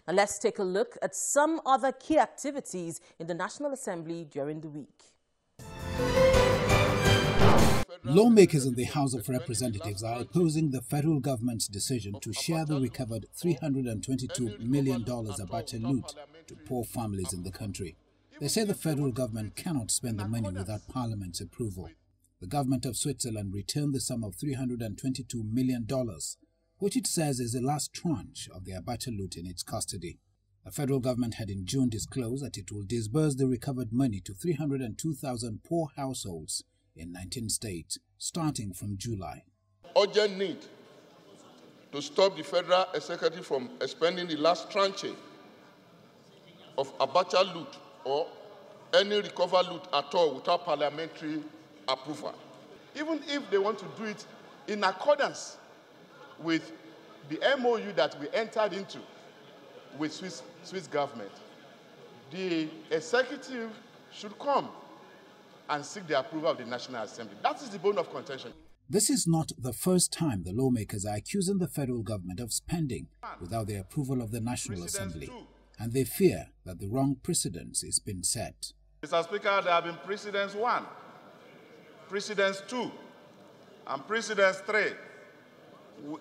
And let's take a look at some other key activities in the National Assembly during the week. Lawmakers in the House of Representatives are opposing the federal government's decision to share the recovered $322 million Abacha loot to poor families in the country. They say the federal government cannot spend the money without Parliament's approval. The government of Switzerland returned the sum of $322 million, which it says is the last tranche of the Abacha loot in its custody. The federal government had in June disclosed that it will disburse the recovered money to 302,000 poor households in 19 states, starting from July. Urgent need to stop the federal executive from expending the last tranche of Abacha loot or any recovered loot at all without parliamentary approval. Even if they want to do it in accordance with the MOU that we entered into with Swiss government, the executive should come and seek the approval of the National Assembly. That is the bone of contention. This is not the first time the lawmakers are accusing the federal government of spending without the approval of the National Assembly, and they fear that the wrong precedence is being set. Mr. Speaker, there have been precedents 1, precedents 2, and precedents 3.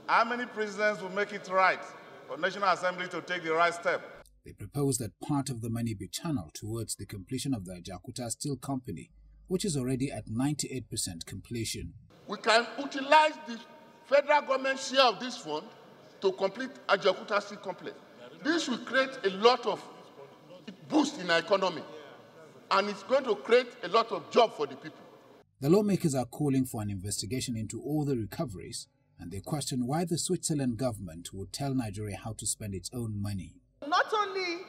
How many precedents will make it right for the National Assembly to take the right step? They propose that part of the money be channeled towards the completion of the Ajaokuta Steel Company, which is already at 98% completion. We can utilize the federal government share of this fund to complete Ajaokuta Steel Complex. This will create a lot of boost in our economy, and it's going to create a lot of jobs for the people. The lawmakers are calling for an investigation into all the recoveries, and they question why the Switzerland government would tell Nigeria how to spend its own money. Not only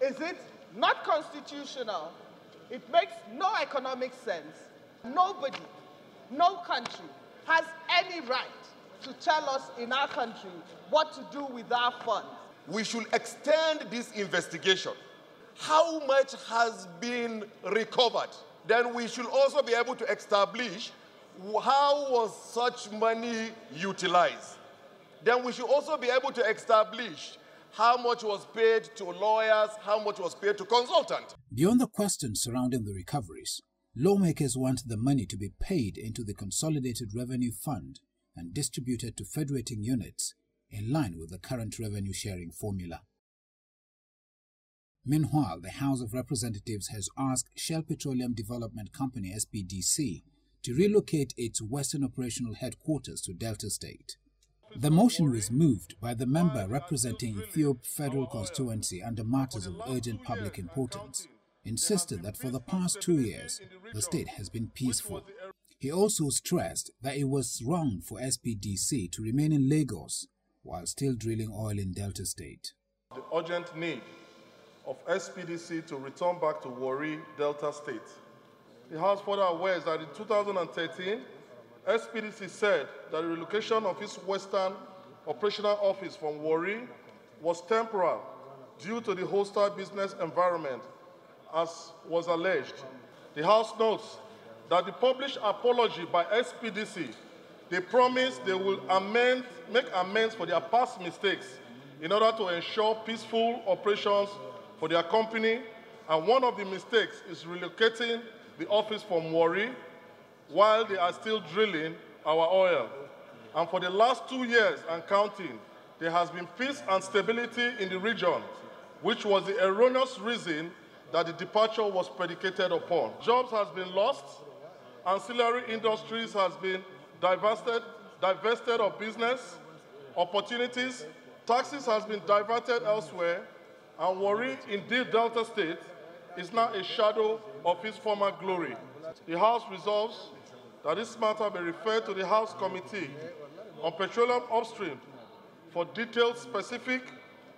is it not constitutional, it makes no economic sense. Nobody, no country has any right to tell us in our country what to do with our funds. We should extend this investigation. How much has been recovered? Then we should also be able to establish how was such money utilized. Then we should also be able to establish how much was paid to lawyers, how much was paid to consultants. Beyond the questions surrounding the recoveries, lawmakers want the money to be paid into the Consolidated Revenue Fund and distributed to federating units in line with the current revenue sharing formula. Meanwhile, the House of Representatives has asked Shell Petroleum Development Company SPDC to relocate its Western Operational Headquarters to Delta State. The motion was moved by the member representing Ethiopia Federal Constituency under matters of urgent public importance, insisted that for the past 2 years, the state has been peaceful. He also stressed that it was wrong for SPDC to remain in Lagos while still drilling oil in Delta State. The urgent need of SPDC to return back to Warri, Delta State. The House further aware that in 2013, SPDC said that the relocation of its Western operational office from Warri was temporal due to the hostile business environment, as was alleged. The House notes that the published apology by SPDC, they promise they will make amends for their past mistakes in order to ensure peaceful operations for their company, and one of the mistakes is relocating the office from Warri while they are still drilling our oil. And for the last 2 years and counting, there has been peace and stability in the region, which was the erroneous reason that the departure was predicated upon. Jobs has been lost, ancillary industries has been divested of business opportunities, taxes has been diverted elsewhere, and Warri, indeed Delta State, is now a shadow of its former glory. The House resolves that this matter be referred to the House Committee on Petroleum Upstream for detailed, specific,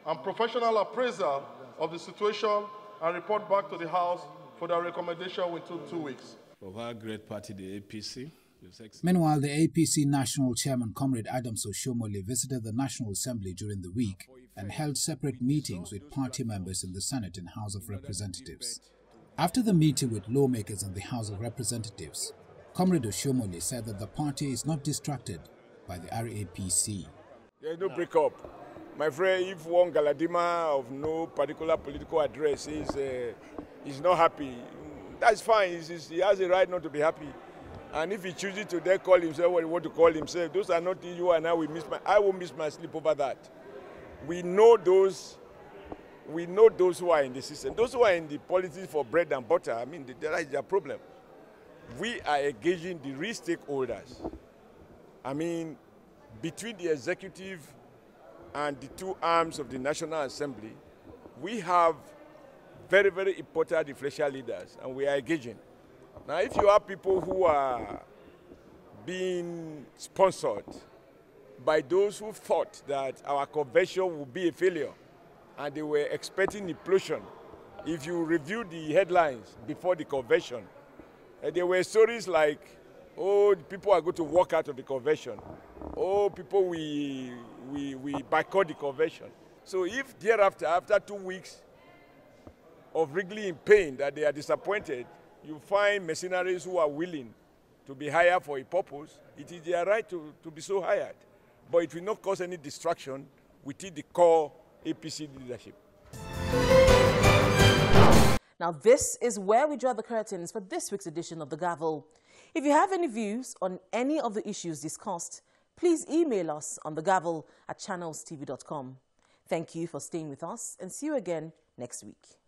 and professional appraisal of the situation and report back to the House for their recommendation within 2 weeks. Of our great party, the APC. Meanwhile, the APC National Chairman Comrade Adams Oshomole visited the National Assembly during the week and held separate meetings with party members in the Senate and House of Representatives. After the meeting with lawmakers in the House of Representatives, Comrade Oshomole said that the party is not distracted by the RAPC. There is no breakup. My friend, if one Galadima of no particular political address is not happy, that's fine. He has a right not to be happy. And if he chooses to then call himself what he wants to call himself, those are not you and I won't miss my sleep over that. We know those who are in the system. Those who are in the politics for bread and butter, I mean, that is their problem. We are engaging the real stakeholders. I mean, between the executive and the two arms of the National Assembly, we have very, very important influential leaders, and we are engaging. Now, if you have people who are being sponsored by those who thought that our convention would be a failure, and they were expecting implosion, if you review the headlines before the convention, there were stories like, oh, people are going to walk out of the convention. Oh, people, we boycott the convention. So if thereafter, after 2 weeks of wriggling in pain that they are disappointed, you find mercenaries who are willing to be hired for a purpose, it is their right to be so hired. But it will not cause any distraction within the core APC leadership. Now, this is where we draw the curtains for this week's edition of The Gavel. If you have any views on any of the issues discussed, please email us on thegavel@channelstv.com. Thank you for staying with us, and see you again next week.